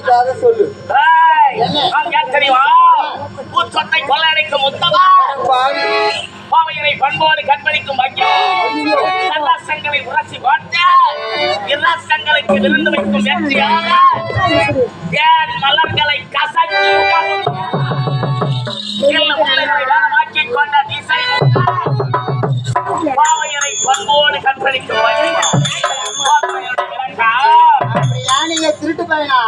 அதுக்காக சொல்லு. தெரியுமா சொத்தை கொள்ளையடிக்கும் உத்தமா பாவையரை பண்போடு கண்பளிக்கும் சங்களை உரசி பார்த்து இராசங்களுக்கு விருந்து வைக்கும் வெற்றியாக ஏன் மலர்களை கசக்கி கொண்ட திசை பாவையரை பண்போடு கண்பளிக்கும் நீங்க திருட்டு பையனா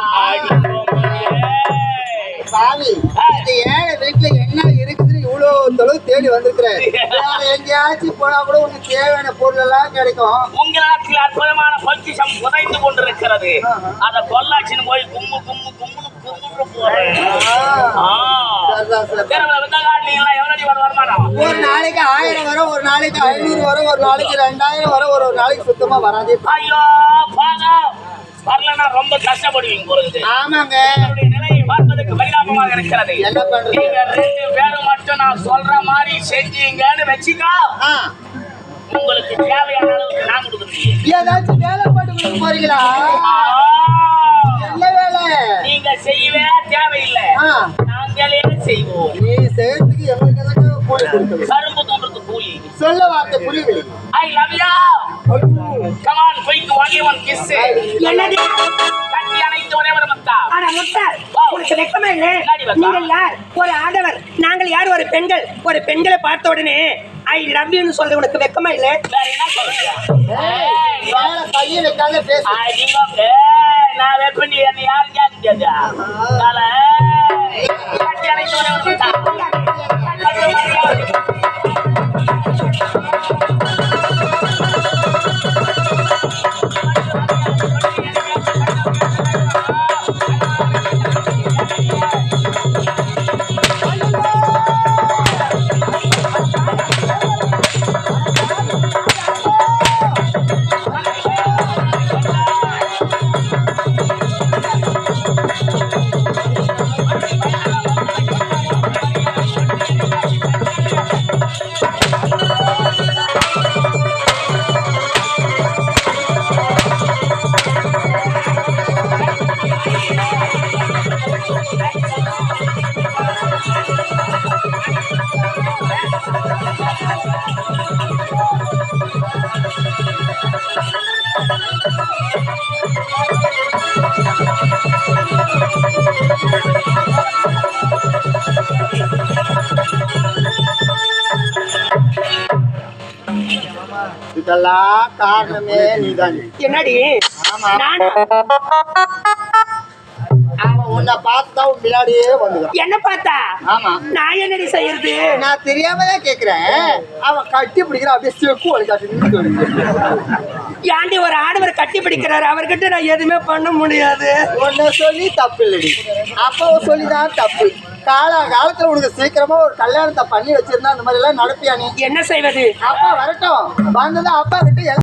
சாமி? ஏழை வீட்டுல என்ன இருக்குதுன்னு இவ்வளவு தொலைவு தேடி வந்திருக்கிறேன். எங்கேயாச்சும் போனா கூட உனக்கு தேவையான பொருள் எல்லாம் கிடைக்கும். உங்களாட்சியில் அற்புதமான பொக்கிஷம் புதைந்து கொண்டிருக்கிறது. அத பொள்ளாச்சின்னு போய் கும்மு கும்மு கும்முன்னு கும்முன்னு போறேன். ஒரு நாளைக்கு 1000 வரும், ஒரு நாளைக்கு 500 வரும், ஒரு நாளைக்கு 2000 வரும், ஒரு நாளைக்கு சுத்தமா வராது. ஐயோ வரலன்னா ரொம்ப கஷ்டப்படுவீங்க பொழுது. ஆமாங்க, நிலையை பார்ப்பதற்கு பரிதாபமாக இருக்கிறது. என்ன பண்றீங்க? நீங்க 2 பேரும் மட்டும் நான் சொல்ற மாதிரி செஞ்சீங்கன்னு வச்சுக்கோ, உங்களுக்கு தேவையான அளவுக்கு நான் கொடுக்குறேன். ஏதாச்சும் வேலை போட்டு போறீங்களா? என்ன வேலை? நீங்க செய்யவே தேவையில்லை, நாங்களே செய்வோம். நீ செய்யறதுக்கு எங்களுக்கு கூலி கொடுக்கணும். கரும்பு தோன்றதுக்கு கூலி. சொல்ல வார்த்தை புரியவில்லை. I love you. Come on போய்க்கு வாங்கி ஒன் கிஸ். என்னடி கட்டி அணைத்து ஒரே ஒரு முத்தா. அட முத்தா, உங்களுக்கு வெக்கமா இல்ல? நீங்கள் யார்? ஒரு ஆடவர், நாங்கள் யார்? ஒரு பெண்கள். ஒரு பெண்களை பார்த்த உடனே ஐ லவ் யூன்னு சொல்றது உனக்கு வெக்கமா இல்ல? வேற என்ன சொல்றீங்க? வேற கையை வைக்காத பேசு. நீங்க நான் வெப்பண்டி என்ன யாரு கேட்குது? கட்டி அணைத்து ஒரே ஒரு முத்தா. இதெல்லாம் காரணமே நீதான். என்னடி? அவன் உன்னை பார்த்துதான் உன் பின்னாடியே வந்துக்கிறான். என்ன பார்த்தா? ஆமா, நான் என்னடி செய்யறது? நான் தெரியாமதான் கேக்குறேன். அவன் கட்டி பிடிக்கிறான், அப்படியே செக்கு வலிக்காட்டு. ஏண்டி ஒரு ஆடவர் கட்டி பிடிக்கிறாரு, அவர்கிட்ட நான் எதுவுமே பண்ண முடியாது. உன்னை சொல்லி தப்பு இல்லடி, அப்பாவை சொல்லிதான் தப்பு. காலத்துல உனக்கு சீக்கிரமா ஒரு கல்யாணத்தை பண்ணி வச்சிருந்தா அந்த மாதிரி எல்லாம் நடப்பியா? நீ என்ன செய்வது? அப்பா வரட்டும், வந்ததான் அப்பா கிட்ட